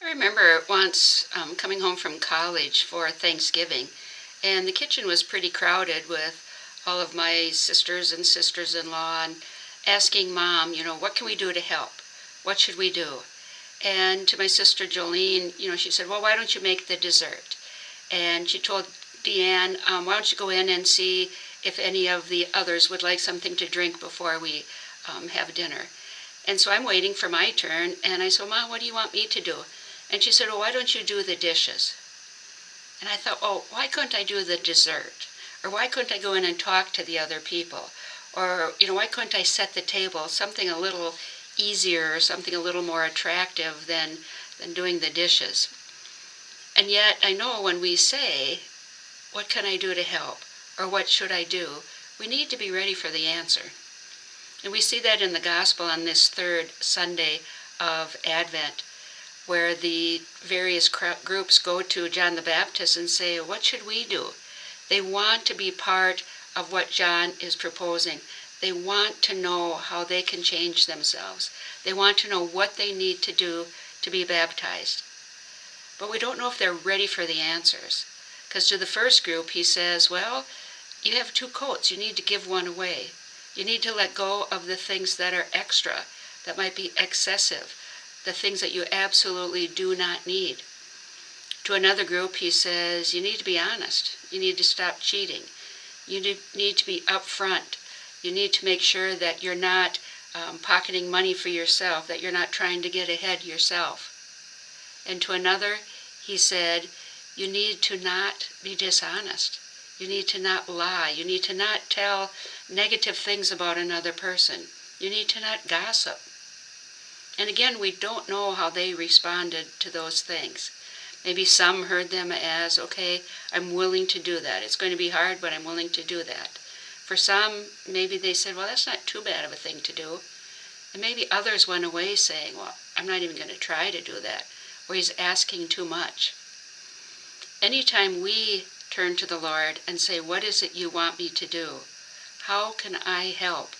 I remember once coming home from college for Thanksgiving, and the kitchen was pretty crowded with all of my sisters and sisters-in-law, and asking Mom, what can we do to help? What should we do? And to my sister Jolene, she said, well, why don't you make the dessert? And she told Deanne, why don't you go in and see if any of the others would like something to drink before we have dinner. And so I'm waiting for my turn, and I said, Mom, what do you want me to do? And she said, well, why don't you do the dishes? And I thought, oh, why couldn't I do the dessert? Or why couldn't I go in and talk to the other people? Or, why couldn't I set the table? Something a little easier or something a little more attractive than doing the dishes. And yet I know when we say, what can I do to help? Or what should I do? We need to be ready for the answer. And we see that in the gospel on this third Sunday of Advent, where the various groups go to John the Baptist and say, what should we do? They want to be part of what John is proposing. They want to know how they can change themselves. They want to know what they need to do to be baptized. But we don't know if they're ready for the answers. Because to the first group, he says, well, you have 2 coats. You need to give one away. You need to let go of the things that are extra, that might be excessive, the things that you absolutely do not need. To another group, he says, you need to be honest. You need to stop cheating. You need to be upfront. You need to make sure that you're not pocketing money for yourself, that you're not trying to get ahead yourself. And to another, he said, you need to not be dishonest. You need to not lie. You need to not tell negative things about another person. You need to not gossip. And again, we don't know how they responded to those things. Maybe some heard them as, okay, I'm willing to do that. It's going to be hard, but I'm willing to do that. For some, maybe they said, well, that's not too bad of a thing to do. And maybe others went away saying, well, I'm not even going to try to do that, or he's asking too much. Anytime we turn to the Lord and say, what is it you want me to do? How can I help?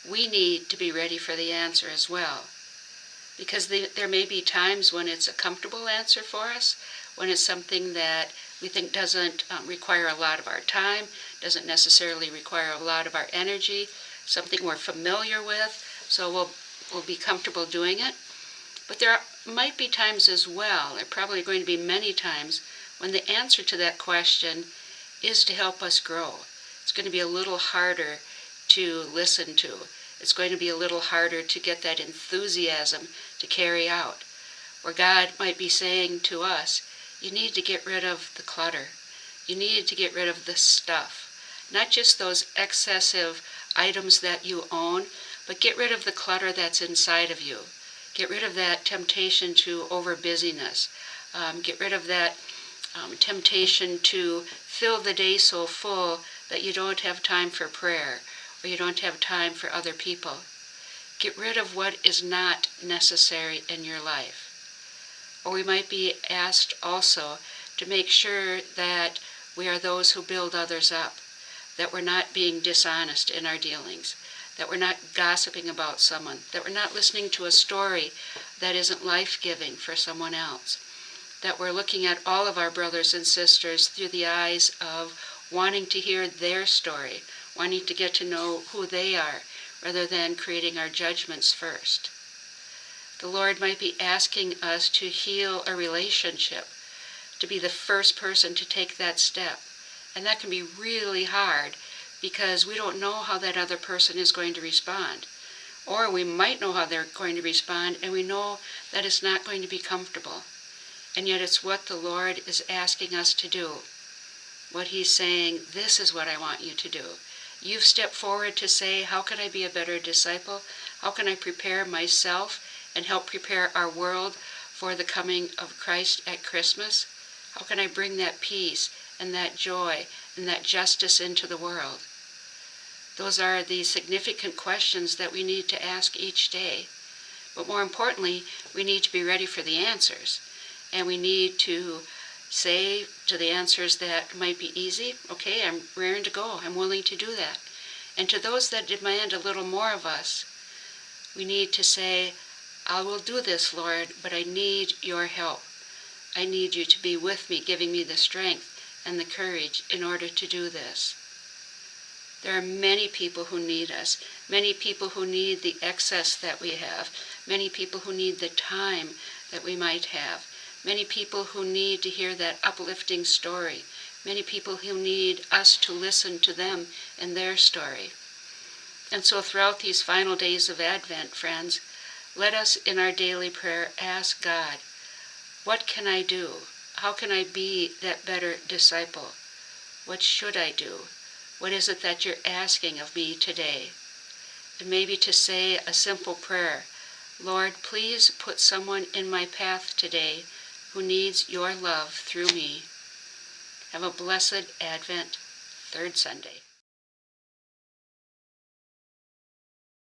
We need to be ready for the answer as well. Because there may be times when it's a comfortable answer for us, when it's something that we think doesn't require a lot of our time, doesn't necessarily require a lot of our energy, something we're familiar with, so we'll be comfortable doing it. But there might be times as well, there are probably going to be many times, when the answer to that question is to help us grow. It's going to be a little harder to listen to. It's going to be a little harder to get that enthusiasm to carry out. Where God might be saying to us, you need to get rid of the clutter. You need to get rid of the stuff. Not just those excessive items that you own, but get rid of the clutter that's inside of you. Get rid of that temptation to over-busyness. Get rid of that temptation to fill the day so full that you don't have time for prayer, or you don't have time for other people. Get rid of what is not necessary in your life. Or we might be asked also to make sure that we are those who build others up, that we're not being dishonest in our dealings, that we're not gossiping about someone, that we're not listening to a story that isn't life-giving for someone else, that we're looking at all of our brothers and sisters through the eyes of wanting to hear their story, wanting to get to know who they are, rather than creating our judgments first. The Lord might be asking us to heal a relationship, to be the first person to take that step. And that can be really hard because we don't know how that other person is going to respond. Or we might know how they're going to respond, and we know that it's not going to be comfortable. And yet it's what the Lord is asking us to do. What he's saying, this is what I want you to do. You've stepped forward to say, how can I be a better disciple? How can I prepare myself and help prepare our world for the coming of Christ at Christmas? How can I bring that peace and that joy and that justice into the world? Those are the significant questions that we need to ask each day. But more importantly, we need to be ready for the answers. And we need to say to the answers that might be easy, okay, I'm raring to go, I'm willing to do that. And to those that demand a little more of us, we need to say, I will do this, Lord, but I need your help. I need you to be with me, giving me the strength and the courage in order to do this. There are many people who need us, many people who need the excess that we have, many people who need the time that we might have, many people who need to hear that uplifting story, many people who need us to listen to them and their story. And so throughout these final days of Advent, friends, let us in our daily prayer ask God, what can I do? How can I be that better disciple? What should I do? What is it that you're asking of me today? And maybe to say a simple prayer, Lord, please put someone in my path today who needs your love through me. Have a blessed Advent, third Sunday.